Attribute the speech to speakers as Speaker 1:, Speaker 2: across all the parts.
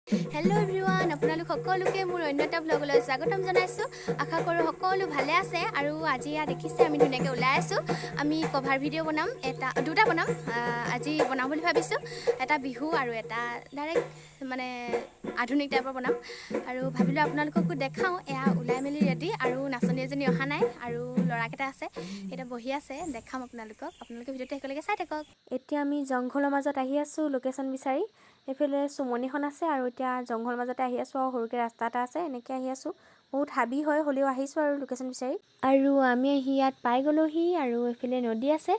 Speaker 1: Hello' everyone, আপোনালোক সকলোকে মোৰ অন্য এটা ব্লগলৈ স্বাগতম জনাইছোঁ। আশা কৰোঁ সকলো ভালে আছে। আৰু আজি ইয়াত দেখিছে আমি ধুনীয়াকৈ ওলাই আছোঁ। আমি কভাৰ ভিডিঅ' বনাম, দুটা বনাম। আজি বনাম বুলি ভাবিছোঁ, এটা বিহু আৰু এটা ডাইৰেক্ট মানে আধুনিক টাইপৰ বনাম। আৰু ভাবিলোঁ আপোনালোককো দেখাওঁ। এয়া ওলাই মেলি ৰেডি, আৰু নাচনী এজনী অহা নাই, আৰু ল'ৰাকেইটা আছে, সেইটা বহি আছে। দেখাম আপোনালোকে ভিডিঅ'টো একেলগে চাই থাকক। এতিয়া আমি জংঘলৰ মাজত আহি আছোঁ লোকেশ্যন বিচাৰি। এইফালে চুমনিখন আছে, আৰু এতিয়া জংঘল মাজতে আহি আছোঁ, আৰু সৰুকৈ ৰাস্তা এটা আছে, এনেকৈ আহি আছোঁ। বহুত হাবি হয়, হ'লেও আহিছোঁ আৰু লোকেশ্যন বিচাৰি। আৰু আমি আহি ইয়াত পাই গ'লোহি, আৰু এইফালে নদী আছে,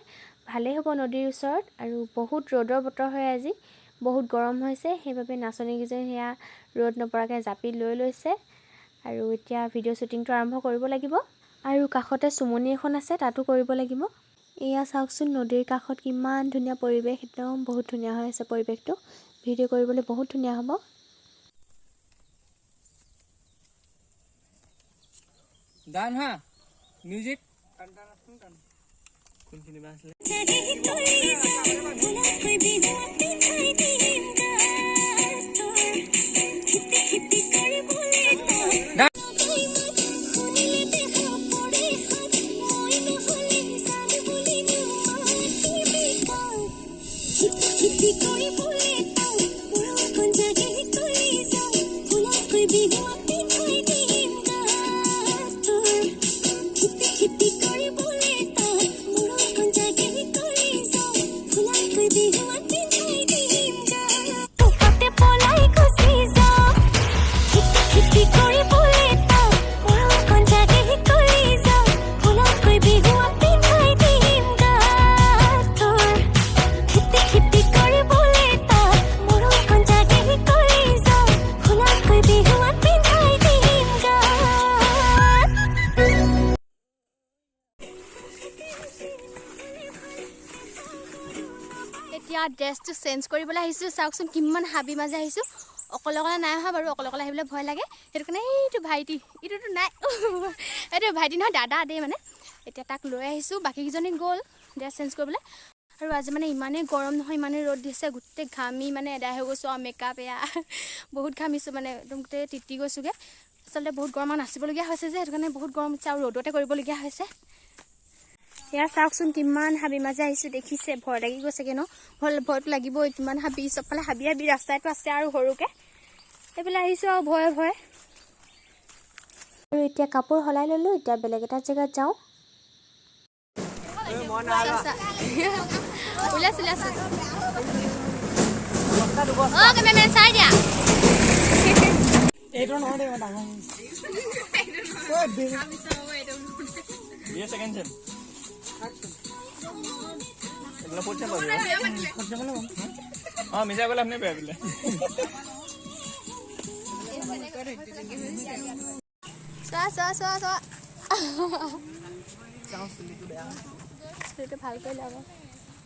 Speaker 1: ভালেই হ'ব নদীৰ ওচৰত। আৰু বহুত ৰ'দৰ বতৰ হয় আজি, বহুত গৰম হৈছে, সেইবাবে নাচনীকেইজনী সেয়া ৰ'দ নপৰাকৈ জাপি লৈ লৈছে। আৰু এতিয়া ভিডিঅ' শ্বুটিংটো আৰম্ভ কৰিব লাগিব। আৰু কাষতে চুমনি এখন আছে, তাতো কৰিব লাগিব। এয়া চাওকচোন, নদীৰ কাষত কিমান ধুনীয়া পৰিৱেশ, একদম বহুত ধুনীয়া হৈ আছে পৰিৱেশটো। ভিডিঅ' কৰিবলৈ বহুত ধুনীয়া হ'ব।
Speaker 2: গান হা মিউজিক কোনখিনি বা আছিলে
Speaker 1: এতিয়া ড্ৰেছটো চেঞ্জ কৰিবলৈ আহিছোঁ। চাওকচোন কিমান হাবি মাজে আহিছোঁ। অকলে নাই অহা বাৰু, অকলে আহিবলৈ ভয় লাগে, সেইটো কাৰণে এইটো ভাইটি, এইটোতো নাই, এইটো ভাইটি নহয়, দাদা দেই মানে। এতিয়া তাক লৈ আহিছোঁ, বাকীকেইজনী গ'ল ড্ৰেছ চেঞ্জ কৰিবলৈ। আৰু আজি মানে ইমানেই গৰম নহয়, ইমানেই ৰ'দ দিছে, গোটেই ঘামি মানে এদাই হৈ গৈছোঁ। আৰু মেকআপ এয়া বহুত ঘামিছোঁ, মানে একদম গোটেই তিতি গৈছোঁগৈ। আচলতে বহুত গৰমত নাচিবলগীয়া হৈছে যে, সেইটো কাৰণে বহুত গৰম উঠিছে, আৰু ৰ'দতে কৰিবলগীয়া হৈছে। এয়া চাওকচোন কিমান হাবি মাজে আহিছোঁ, দেখিছে, ভয় লাগি গৈছেগৈ ন। ভয়টো লাগিবই, কিমান হাবি, চবফালে হাবি ৰাস্তাটো আছে, আৰু সৰুকৈ এইফালে আহিছোঁ আৰু ভয়ে। আৰু এতিয়া কাপোৰ সলাই ল'লোঁ, এতিয়া বেলেগ এটা জেগাত যাওঁ। চাই দিয়া
Speaker 2: মিছা গ'লে আপুনি বেয়া বোলে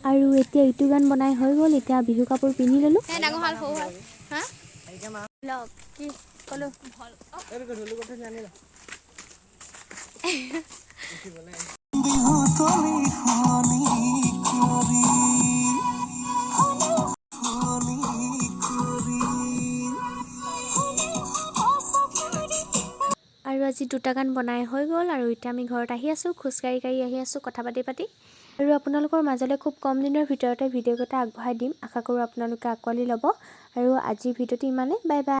Speaker 1: আৰু এতিয়া ইটো গান বনাই হৈ গ'ল। এতিয়া বিহু কাপোৰ পিন্ধি ল'লোঁ। আৰু আজি দুটা গান বনাই হৈ গ'ল, আৰু এতিয়া আমি ঘৰত আহি আছোঁ, খোজকাঢ়ি আহি আছোঁ, কথা পাতি। আৰু আপোনালোকৰ মাজলৈ খুব কম দিনৰ ভিতৰতে ভিডিঅ' কেইটা আগবঢ়াই দিম। আশা কৰোঁ আপোনালোকে আঁকোৱালি ল'ব। আৰু আজিৰ ভিডিঅ'টো ইমানেই, বাই বাই।